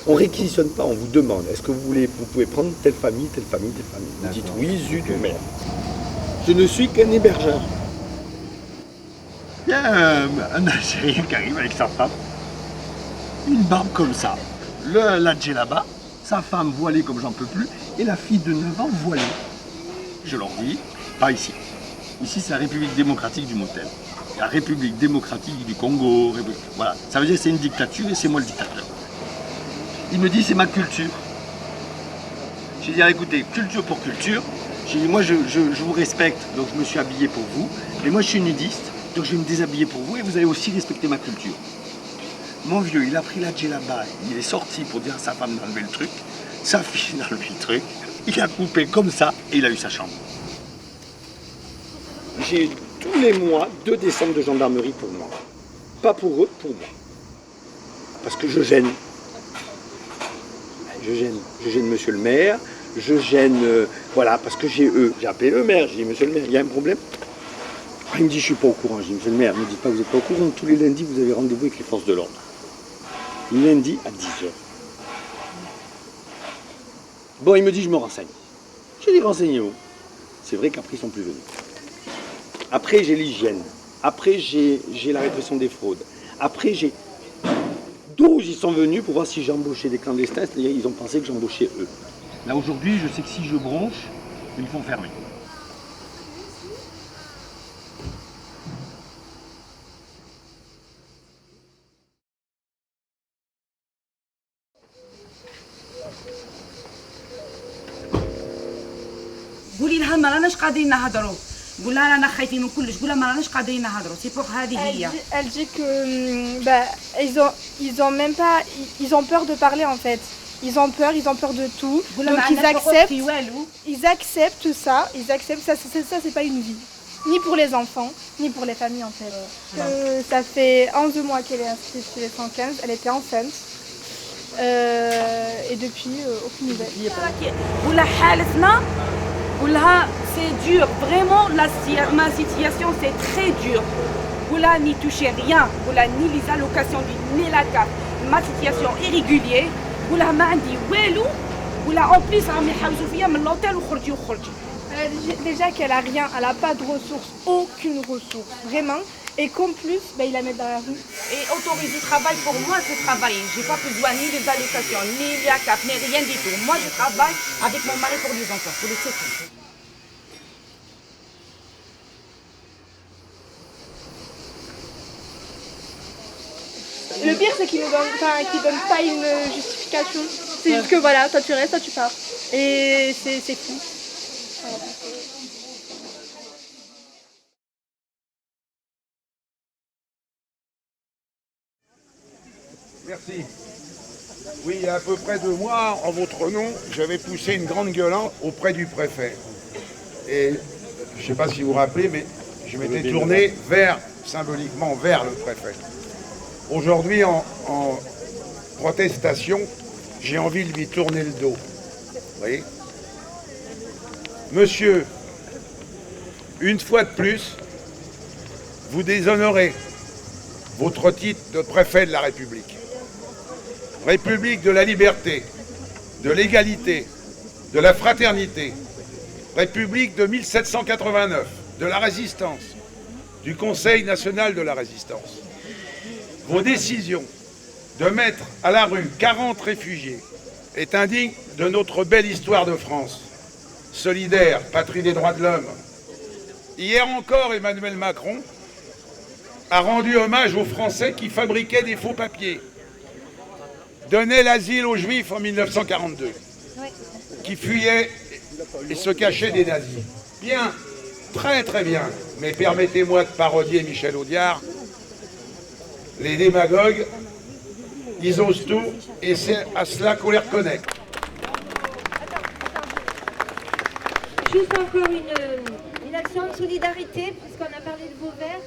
On réquisitionne pas, on vous demande, est-ce que vous pouvez prendre telle famille, telle famille, telle famille. Vous dites oui, zut ou merde. Je ne suis qu'un hébergeur. Il y a un Algérien qui arrive avec sa femme, une barbe comme ça, la djellaba, sa femme voilée comme j'en peux plus, et la fille de 9 ans voilée. Je leur dis, pas ici. Ici, c'est la République démocratique du Motel. La République démocratique du Congo. Voilà, ça veut dire que c'est une dictature et c'est moi le dictateur. Il me dit, c'est ma culture. J'ai dit, écoutez, culture pour culture. J'ai dit, moi, je vous respecte, donc je me suis habillé pour vous. Mais moi, je suis nudiste, donc je vais me déshabiller pour vous et vous allez aussi respecter ma culture. Mon vieux, il a pris la djellaba, il est sorti pour dire à sa femme d'enlever le truc. Sa fille d'enlever le truc. Il a coupé comme ça et il a eu sa chambre. J'ai tous les mois 2 décembre de gendarmerie pour moi. Pas pour eux, pour moi. Parce que je gêne. Je gêne monsieur le maire, je gêne, voilà, parce que j'ai appelé le maire, j'ai dit, monsieur le maire, il y a un problème. Il me dit, je suis pas au courant. Je dis, monsieur le maire, ne me dites pas que vous n'êtes pas au courant, tous les lundis, vous avez rendez-vous avec les forces de l'ordre. Lundi à 10h. Bon, il me dit, je me renseigne. J'ai dit, renseignez-vous. C'est vrai qu'après, ils sont plus venus. Après, j'ai l'hygiène. Après, j'ai la répression des fraudes. Après, j'ai 12, ils sont venus pour voir si j'embauchais des clandestins, c'est-à-dire ils ont pensé que j'embauchais eux. Là aujourd'hui, je sais que si je bronche, ils vont fermer. قولي لها ما راناش قادرين نهضروا. قول لها رانا خايفين من كلش. قول لها ما راناش قادرين نهضروا. سي بوغ هذه هي. Elle dit que ils ont peur de parler en fait. Ils ont peur de tout. Donc ils acceptent ça. Ça c'est pas une vie. Ni pour les enfants, ni pour les familles en fait. Ça fait 11 mois qu'elle est inscrite chez les 115. Elle était enceinte. Et depuis, aucune nouvelle. C'est dur, vraiment ma situation c'est très dur. Oula n'y touchez rien, oula ni les allocations ni la carte. Ma situation irrégulière, oula ma عندي والو, oula en plus راهم يحوسوا فيا من l'hôtel وخرجي. Déjà qu'elle a rien, elle a pas de ressources, aucune ressource, vraiment. Et qu'en plus, ils la mettent dans la rue. Et autoriser le travail pour moi, c'est travailler. J'ai pas besoin ni des allocations, ni la carte, ni rien du tout. Moi, je travaille avec mon mari pour les enfants, pour les 7 ans. Le pire, c'est qu'ils ne donnent pas une justification. C'est juste que voilà, toi tu restes, toi tu pars. Et c'est fou. Voilà. Merci. Oui, il y a à peu près 2 mois, en votre nom, j'avais poussé une grande gueulante auprès du préfet. Et je ne sais pas si vous vous rappelez, mais je m'étais tourné symboliquement vers le préfet. Aujourd'hui, en protestation, j'ai envie de lui tourner le dos. Vous voyez ? Monsieur, une fois de plus, vous déshonorez votre titre de préfet de la République. République de la liberté, de l'égalité, de la fraternité. République de 1789, de la résistance, du Conseil national de la résistance. Vos décisions de mettre à la rue 40 réfugiés est indigne de notre belle histoire de France. Solidaire, patrie des droits de l'homme. Hier encore, Emmanuel Macron a rendu hommage aux Français qui fabriquaient des faux papiers, donnaient l'asile aux Juifs en 1942, qui fuyaient et se cachaient des nazis. Bien, très très bien, mais permettez-moi de parodier Michel Audiard. Les démagogues, ils osent tout et c'est à cela qu'on les reconnaît. Juste encore une action de solidarité, puisqu'on a parlé de Vauvert.